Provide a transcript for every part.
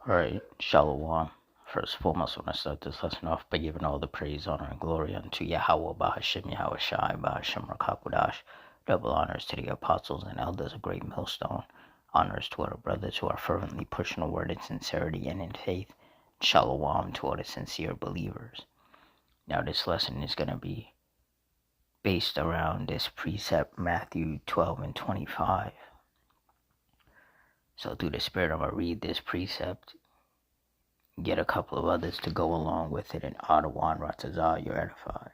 Alright, Shalom. First and foremost, I want to start this lesson off by giving all the praise, honor, and glory unto Yahweh, Bahashem, Yahweh Shai, Bahashem, Rakakwadash. Double honors to the apostles and elders of Great Millstone. Honors to our brothers who are fervently pushing the word in sincerity and in faith. Shalom to all the sincere believers. Now, this lesson is going to be based around this precept, Matthew 12 and 25. So, through the Spirit, I'm going to read this precept, get a couple of others to go along with it, and Adawan Ratazah, you're edified.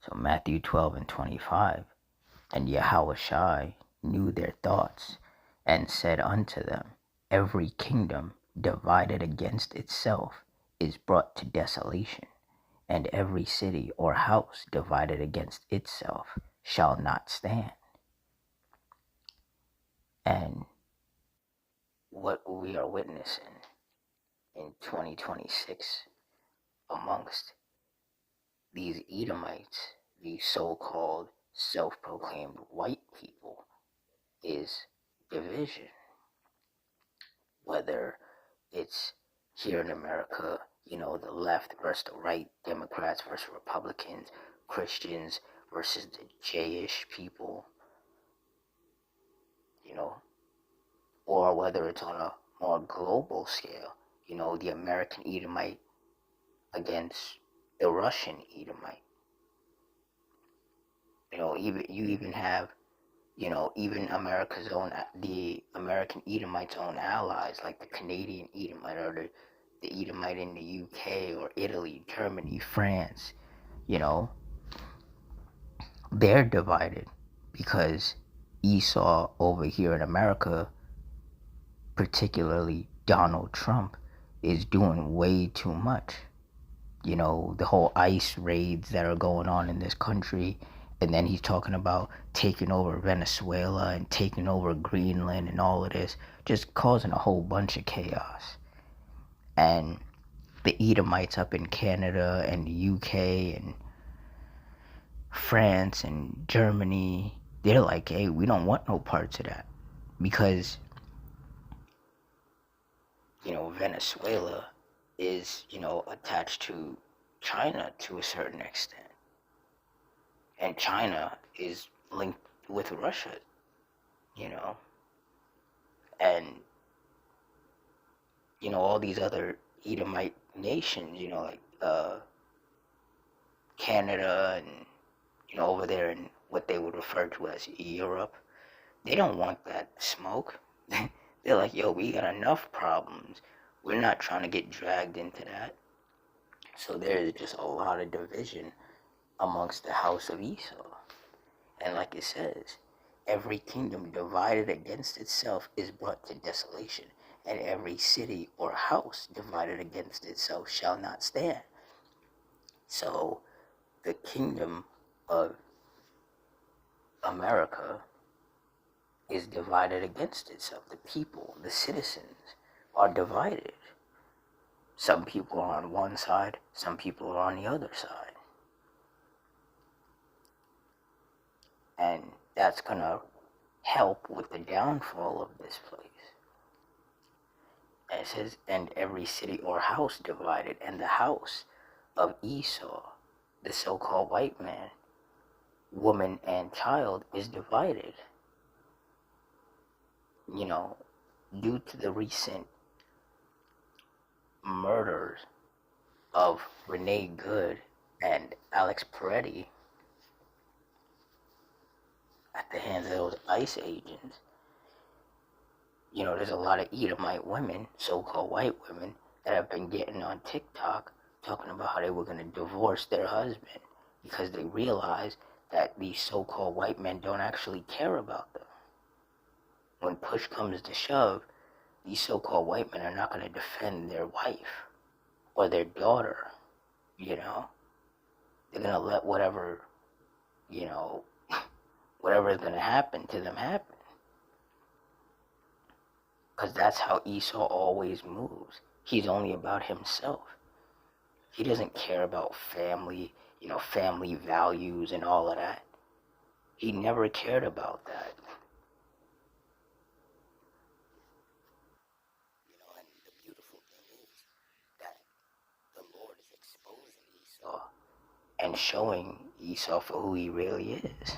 So Matthew 12 and 25, and Yahushua knew their thoughts, and said unto them, every kingdom divided against itself is brought to desolation, and every city or house divided against itself shall not stand. And what we are witnessing in 2026 amongst these Edomites, these so-called self-proclaimed white people, is division. Whether it's here in America, the left versus the right, Democrats versus Republicans, Christians versus the Jewish people, or whether it's on a more global scale, the American Edomite against the Russian Edomite. You even have, even the American Edomite's own allies, like the Canadian Edomite or the Edomite in the UK or Italy, Germany, France, they're divided because Esau over here in America, particularly Donald Trump, is doing way too much. The whole ICE raids that are going on in this country, and then he's talking about taking over Venezuela and taking over Greenland and all of this, just causing a whole bunch of chaos. And the Edomites up in Canada and the UK and France and Germany, they're like, hey, we don't want no parts of that. Because, Venezuela is, attached to China to a certain extent. And China is linked with Russia, and, all these other Edomite nations, like Canada and, over there in what they would refer to as Europe, they don't want that smoke. They're like, yo, we got enough problems. We're not trying to get dragged into that. So there's just a lot of division amongst the house of Esau. And like it says, every kingdom divided against itself is brought to desolation, and every city or house divided against itself shall not stand. So the kingdom of America is divided against itself. The people, the citizens, are divided. Some people are on one side, some people are on the other side. And that's going to help with the downfall of this place. And it says, and every city or house divided, and the house of Esau, the so-called white man, woman and child, is divided. Due to the recent murders of Renee Good and Alex Peretti at the hands of those ICE agents, there's a lot of Edomite women, so-called white women, that have been getting on TikTok talking about how they were going to divorce their husband because they realized that these so-called white men don't actually care about them. When push comes to shove, these so-called white men are not going to defend their wife or their daughter, They're going to let whatever is going to happen to them happen. Because that's how Esau always moves. He's only about himself. He doesn't care about family, family values and all of that. He never cared about that. and showing Esau for who he really is.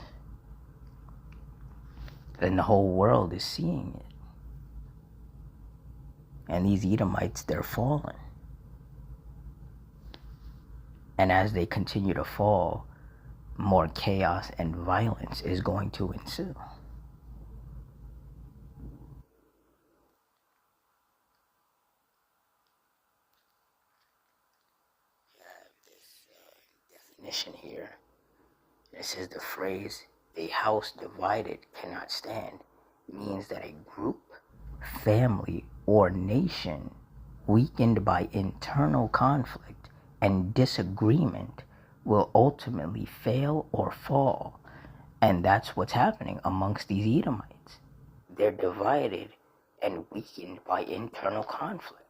And the whole world is seeing it. And these Edomites, they're falling. And as they continue to fall, more chaos and violence is going to ensue. You have this definition here. It says the phrase, "a house divided cannot stand," means that a group, family, or nation weakened by internal conflict and disagreement will ultimately fail or fall. And that's what's happening amongst these Edomites. They're divided and weakened by internal conflict.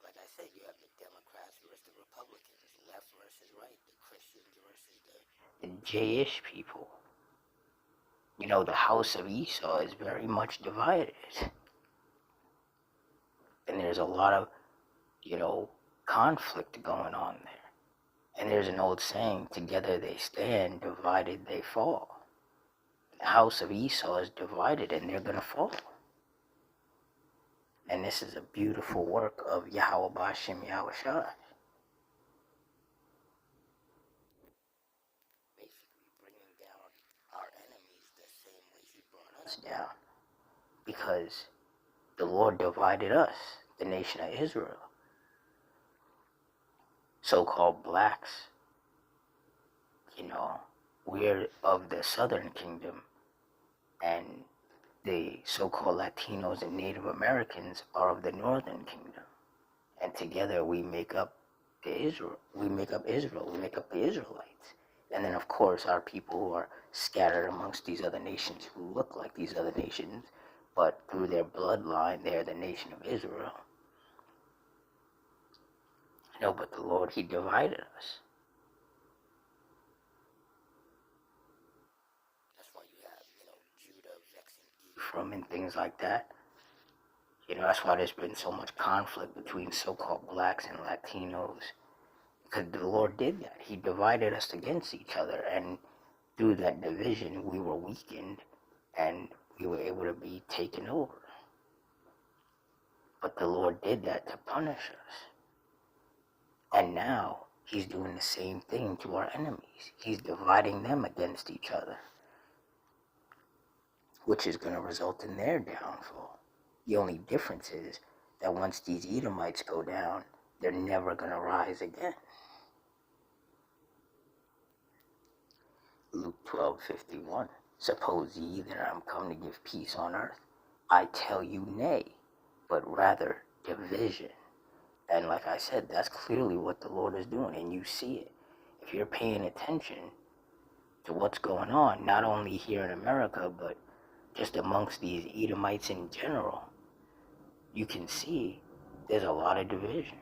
Like I said, you have the Democrats versus the Republicans, left versus right, the Christians versus the Jewish people. You know, the house of Esau is very much divided. And there's a lot of, conflict going on there. And there's an old saying, together they stand, divided they fall. The house of Esau is divided and they're going to fall. And this is a beautiful work of Yahweh Bashem Yahweh Shai. Basically bringing down our enemies the same way he brought us down. Because the Lord divided us, the nation of Israel. So-called blacks, we're of the southern kingdom, and the so-called Latinos and Native Americans are of the northern kingdom. And together we make up Israel, we make up the Israelites. And then of course our people who are scattered amongst these other nations who look like these other nations, but through their bloodline they're the nation of Israel. No, but the Lord, he divided us. That's why you have, Judah vexing Ephraim and things like that. That's why there's been so much conflict between so-called blacks and Latinos. Because the Lord did that. He divided us against each other. And through that division, we were weakened and we were able to be taken over. But the Lord did that to punish us. And now he's doing the same thing to our enemies. He's dividing them against each other, which is going to result in their downfall. The only difference is that once these Edomites go down, they're never going to rise again. Luke 12:51. Suppose ye that I am come to give peace on earth? I tell you nay, but rather division. And like I said, that's clearly what the Lord is doing, and you see it. If you're paying attention to what's going on, not only here in America, but just amongst these Edomites in general, you can see there's a lot of division.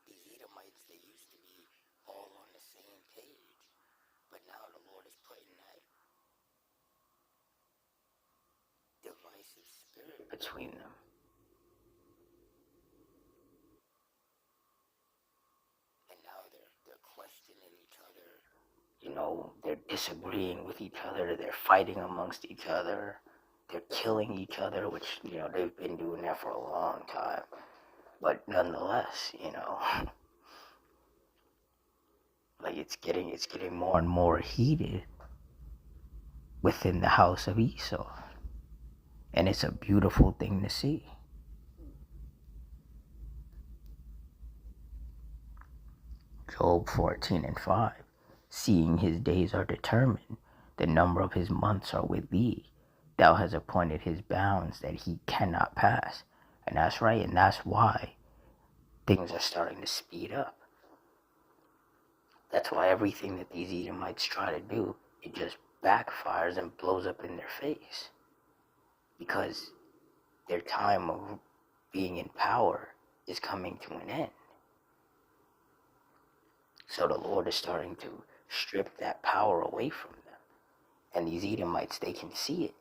These Edomites, they used to be all on the same page, but now the Lord is putting that divisive spirit between them. And now they're questioning each other. They're disagreeing with each other. They're fighting amongst each other. They're killing each other, which, they've been doing that for a long time. But nonetheless, like it's getting more and more heated within the house of Esau. And it's a beautiful thing to see. Job 14:5. Seeing his days are determined, the number of his months are with thee. Thou hast appointed his bounds that he cannot pass. And that's right, and that's why things are starting to speed up. That's why everything that these Edomites try to do, it just backfires and blows up in their face. Because their time of being in power is coming to an end. So the Lord is starting to strip that power away from them. And these Edomites, they can see it.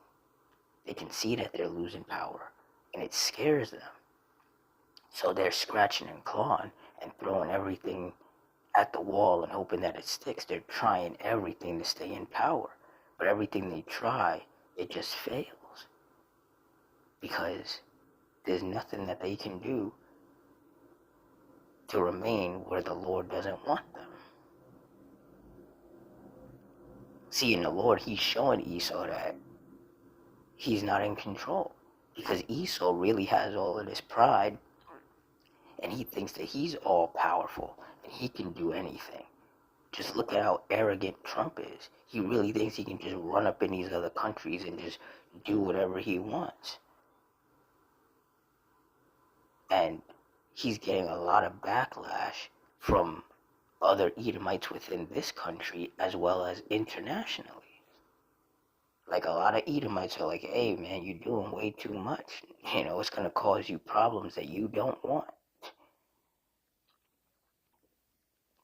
They can see that they're losing power. And it scares them. So they're scratching and clawing and throwing everything at the wall and hoping that it sticks. They're trying everything to stay in power. But everything they try, it just fails. Because there's nothing that they can do to remain where the Lord doesn't want them. See, in the Lord, he's showing Esau that he's not in control. Because Esau really has all of this pride, and he thinks that he's all powerful and he can do anything. Just look at how arrogant Trump is. He really thinks he can just run up in these other countries and just do whatever he wants. And he's getting a lot of backlash from other Edomites within this country as well as internationally. Like, a lot of Edomites are like, hey man, you're doing way too much. It's going to cause you problems that you don't want.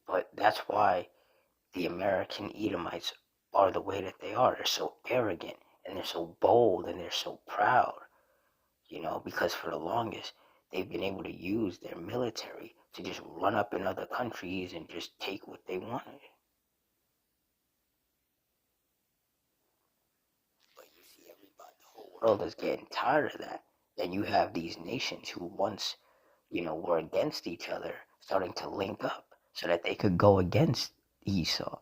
But that's why the American Edomites are the way that they are. They're so arrogant and they're so bold and they're so proud, because for the longest they've been able to use their military to just run up in other countries and just take what they wanted. But you see, everybody, the whole world is getting tired of that. And you have these nations who once, were against each other starting to link up so that they could go against Esau.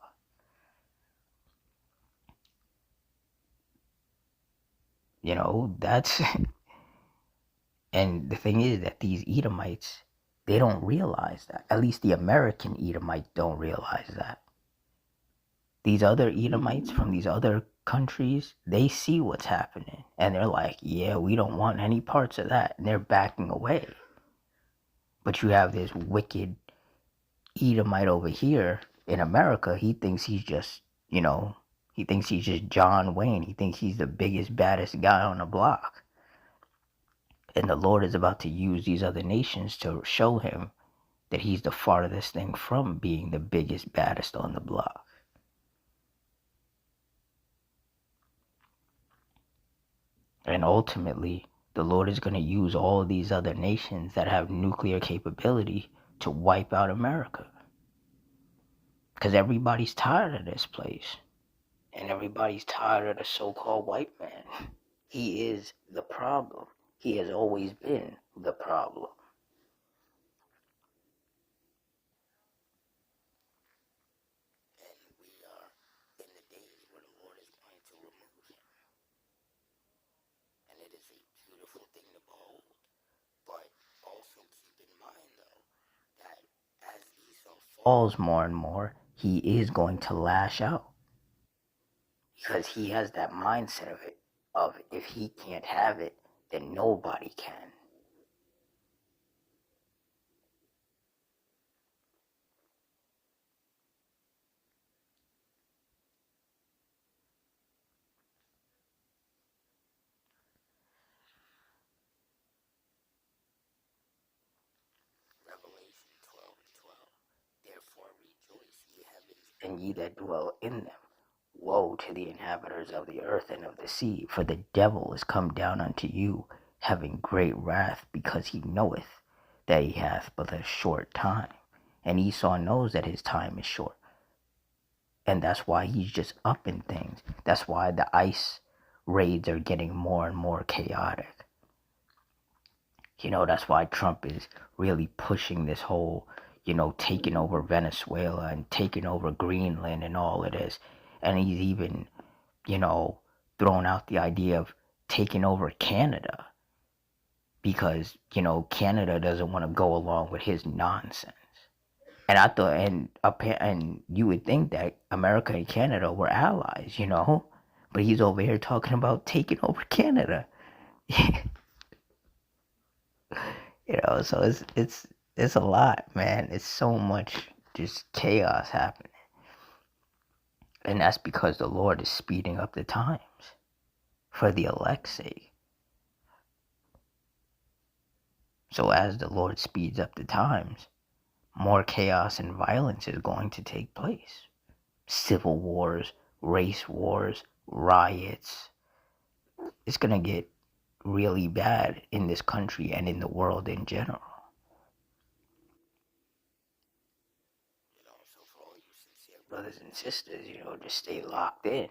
That's and the thing is that these Edomites, they don't realize that. At least the American Edomites don't realize that. These other Edomites from these other countries, they see what's happening and they're like, yeah, we don't want any parts of that. And they're backing away. But you have this wicked Edomite over here in America. He thinks he's just, he thinks he's just John Wayne. He thinks he's the biggest, baddest guy on the block. And the Lord is about to use these other nations to show him that he's the farthest thing from being the biggest, baddest on the block. And ultimately, the Lord is going to use all of these other nations that have nuclear capability to wipe out America. Because everybody's tired of this place. And everybody's tired of the so-called white man. He is the problem. He has always been the problem. And we are in the days where the Lord is going to remove him. And it is a beautiful thing to behold. But also keep in mind, though, that as Esau falls more and more, he is going to lash out. Because he has that mindset of if he can't have it, then nobody can. Revelation 12:12. Therefore rejoice, ye heavens, and ye that dwell in them. Woe to the inhabitants of the earth and of the sea, for the devil is come down unto you, having great wrath, because he knoweth that he hath but a short time. And Esau knows that his time is short. And that's why he's just upping things. That's why the ICE raids are getting more and more chaotic. That's why Trump is really pushing this whole, taking over Venezuela and taking over Greenland and all of this. And he's even, thrown out the idea of taking over Canada because, Canada doesn't want to go along with his nonsense. And I thought, and you would think that America and Canada were allies, but he's over here talking about taking over Canada. So it's a lot, man. It's so much just chaos happening. And that's because the Lord is speeding up the times for the elect's sake. So as the Lord speeds up the times, more chaos and violence is going to take place. Civil wars, race wars, riots. It's going to get really bad in this country and in the world in general. brothers and sisters, just stay locked in.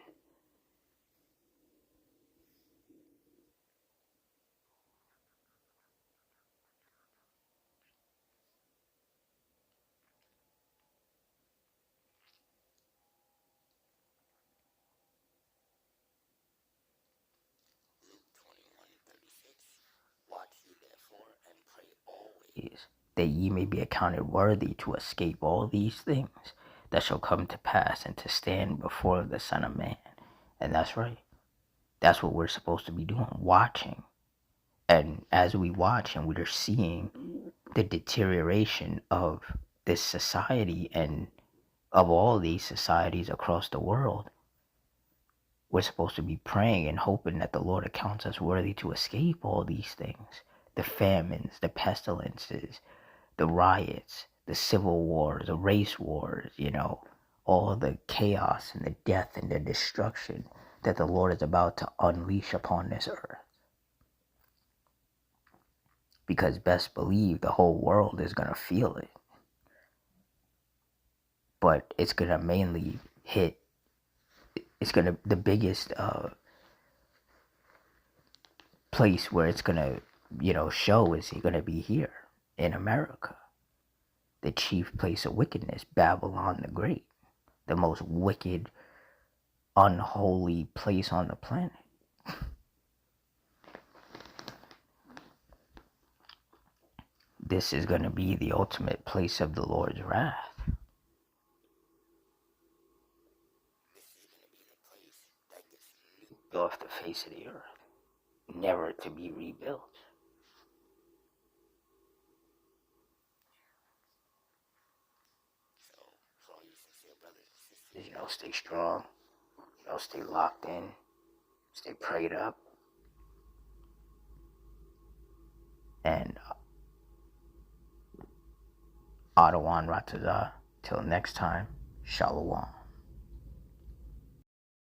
Luke 21:36. Watch ye therefore and pray always, that ye may be accounted worthy to escape all these things that shall come to pass, and to stand before the Son of Man. And that's right. That's what we're supposed to be doing, watching. And as we watch and we're seeing the deterioration of this society and of all these societies across the world, we're supposed to be praying and hoping that the Lord accounts us worthy to escape all these things. The famines, the pestilences, the riots, the civil wars, the race wars, all the chaos and the death and the destruction that the Lord is about to unleash upon this earth. Because best believe the whole world is going to feel it. But it's going to mainly hit, the biggest place where it's going to, show is going to be here in America. The chief place of wickedness, Babylon the Great. The most wicked, unholy place on the planet. This is going to be the ultimate place of the Lord's wrath. This is going to be the place that gets nuked off the face of the earth, never to be rebuilt. So, for all you sincere brothers and sisters, stay strong, stay locked in, stay prayed up, and Adawan Ratazah. Till next time, Shalom.